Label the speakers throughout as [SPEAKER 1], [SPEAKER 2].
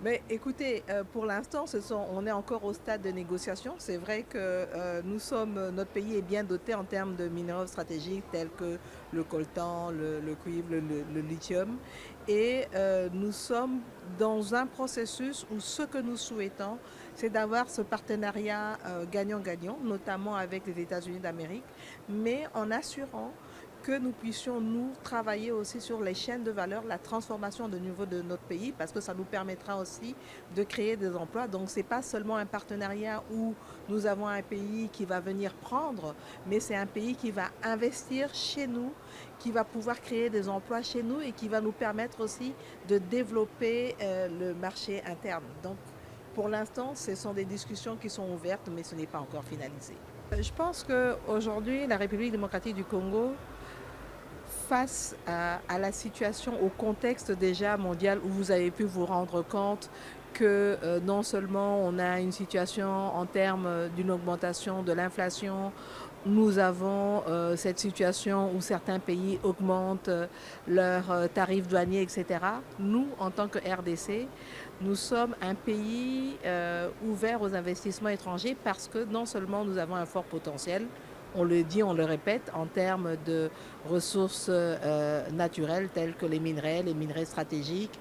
[SPEAKER 1] Mais écoutez, pour l'instant, on est encore au stade de négociation. C'est vrai que notre pays est bien doté en termes de minéraux stratégiques tels que le coltan, le cuivre, le lithium. Et nous sommes dans un processus où ce que nous souhaitons, c'est d'avoir ce partenariat gagnant-gagnant, notamment avec les États-Unis d'Amérique, mais en assurant que nous puissions nous travailler aussi sur les chaînes de valeur, la transformation de niveau de notre pays, parce que ça nous permettra aussi de créer des emplois. Donc c'est pas seulement un partenariat où nous avons un pays qui va venir prendre, mais c'est un pays qui va investir chez nous, qui va pouvoir créer des emplois chez nous et qui va nous permettre aussi de développer le marché interne. Donc pour l'instant, ce sont des discussions qui sont ouvertes, mais ce n'est pas encore finalisé. Je pense qu'aujourd'hui, la République démocratique du Congo, face à la situation, au contexte déjà mondial où vous avez pu vous rendre compte que non seulement on a une situation en termes d'une augmentation de l'inflation, nous avons cette situation où certains pays augmentent leurs tarifs douaniers, etc. Nous, en tant que RDC, nous sommes un pays ouvert aux investissements étrangers parce que non seulement nous avons un fort potentiel, on le dit, on le répète, en termes de ressources naturelles telles que les minerais stratégiques,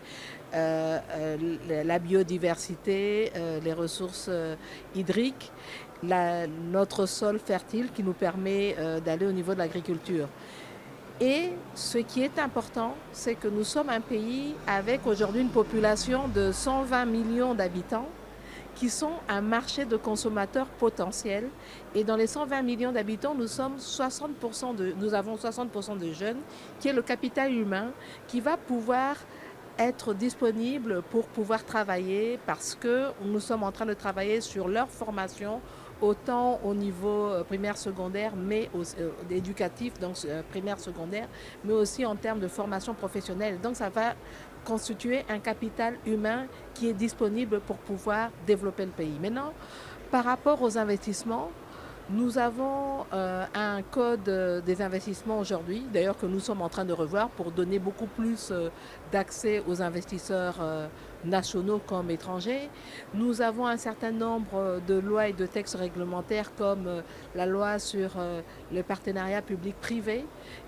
[SPEAKER 1] la biodiversité, les ressources hydriques, notre sol fertile qui nous permet d'aller au niveau de l'agriculture. Et ce qui est important, c'est que nous sommes un pays avec aujourd'hui une population de 120 millions d'habitants qui sont un marché de consommateurs potentiels. Et dans les 120 millions d'habitants, nous avons 60% de jeunes, qui est le capital humain, qui va pouvoir être disponible pour pouvoir travailler parce que nous sommes en train de travailler sur leur formation autant au niveau primaire secondaire mais éducatif, donc primaire secondaire, mais aussi en termes de formation professionnelle. Donc ça va constituer un capital humain qui est disponible pour pouvoir développer le pays. Maintenant, par rapport aux investissements, nous avons un code des investissements aujourd'hui, d'ailleurs que nous sommes en train de revoir pour donner beaucoup plus d'accès aux investisseurs nationaux comme étrangers. Nous avons un certain nombre de lois et de textes réglementaires comme la loi sur le partenariat public-privé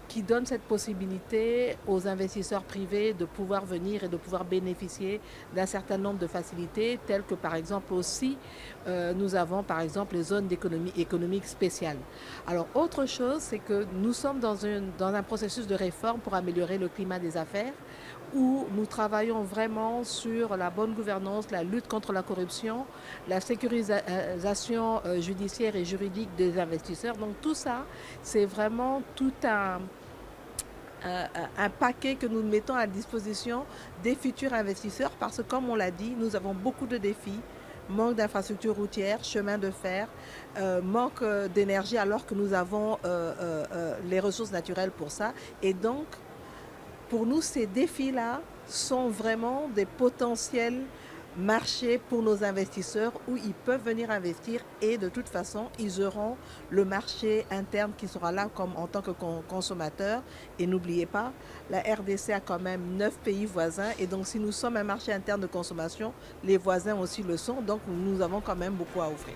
[SPEAKER 1] qui donne cette possibilité aux investisseurs privés de pouvoir venir et de pouvoir bénéficier d'un certain nombre de facilités, telles que par exemple aussi, nous avons par exemple les zones d'économie économique spéciale. Alors autre chose, c'est que nous sommes dans un processus de réforme pour améliorer le climat des affaires, où nous travaillons vraiment sur la bonne gouvernance, la lutte contre la corruption, la sécurisation judiciaire et juridique des investisseurs. Donc tout ça, c'est vraiment tout un paquet que nous mettons à disposition des futurs investisseurs parce que, comme on l'a dit, nous avons beaucoup de défis. Manque d'infrastructures routières, chemin de fer, manque d'énergie alors que nous avons les ressources naturelles pour ça. Et donc, pour nous, ces défis-là sont vraiment des potentiels marchés pour nos investisseurs où ils peuvent venir investir et de toute façon, ils auront le marché interne qui sera là comme en tant que consommateur. Et n'oubliez pas, la RDC a quand même 9 pays voisins et donc si nous sommes un marché interne de consommation, les voisins aussi le sont. Donc nous avons quand même beaucoup à offrir.